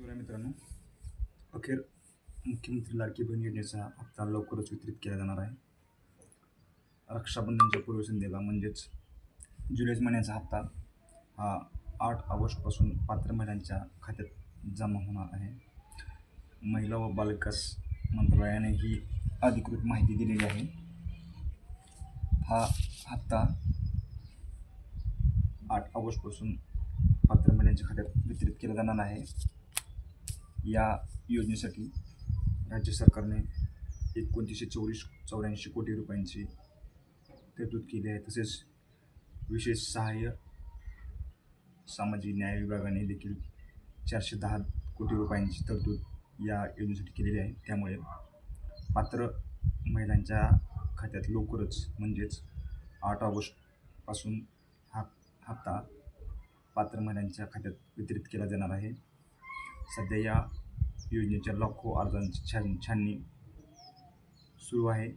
शिवराय मित्रांनो, अखेर मुख्यमंत्री लाडकी बहीण योजनेचा हप्ता लवकरच वितरित केला जाणार आहे. रक्षाबंधनच्या पूर्वसंध्येला म्हणजेच जुलै महिन्याचा हप्ता हा 8 ऑगस्टपासून पात्र महिलांच्या खात्यात जमा होणार आहे. महिला व बालविकास मंत्रालयाने ही अधिकृत माहिती दिलेली आहे. हा हप्ता 8 ऑगस्टपासून पात्र महिलांच्या खात्यात वितरित केला जाणार आहे. या योजनेसाठी राज्य सरकारने 2984 कोटी रुपयांची तरतूद केली आहे. तसेच विशेष सहाय्य सामाजिक न्याय विभागाने देखील 410 कोटी रुपयांची तरतूद या योजनेसाठी केलेली आहे. त्यामुळे पात्र महिलांच्या खात्यात लवकरच म्हणजेच 8 ऑगस्टपासून हा हप्ता पात्र महिलांच्या खात्यात वितरित केला जाणार आहे. सध्या या योजनेच्या लाखो अर्जांची छाननी सुरू आहे.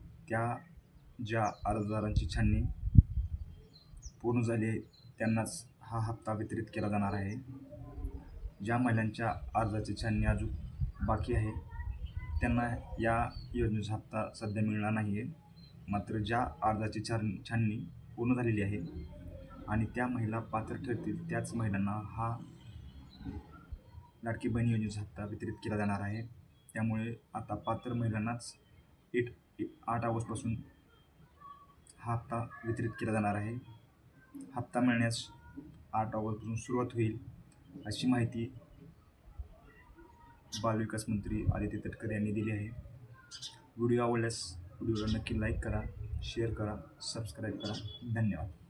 ज्या अर्जदारांची छाननी पूर्ण झाली आहे त्यांनाच हा हप्ता वितरित केला जाणार आहे. ज्या महिलांच्या अर्जाची छाननी अजून बाकी आहे त्यांना या योजनेचा हप्ता सध्या मिळणार नाही आहे. मात्र ज्या अर्जाची छाननी पूर्ण झालेली आहे आणि त्या महिला पात्र ठरतील त्याच महिलांना हा लाडकी बहीण योजनेचा हप्ता वितरित केला जाणार आहे. त्यामुळे आता पात्र महिलांनाच 8 ऑगस्टपासून हा हप्ता वितरित केला जाणार आहे. हप्ता मिळण्यास 8 ऑगस्टपासून सुरुवात होईल अशी माहिती बालविकास मंत्री आदित्य तटकरे यांनी दिली आहे. व्हिडिओ आवडल्यास व्हिडिओला नक्की लाईक करा, शेअर करा, सबस्क्राईब करा. धन्यवाद.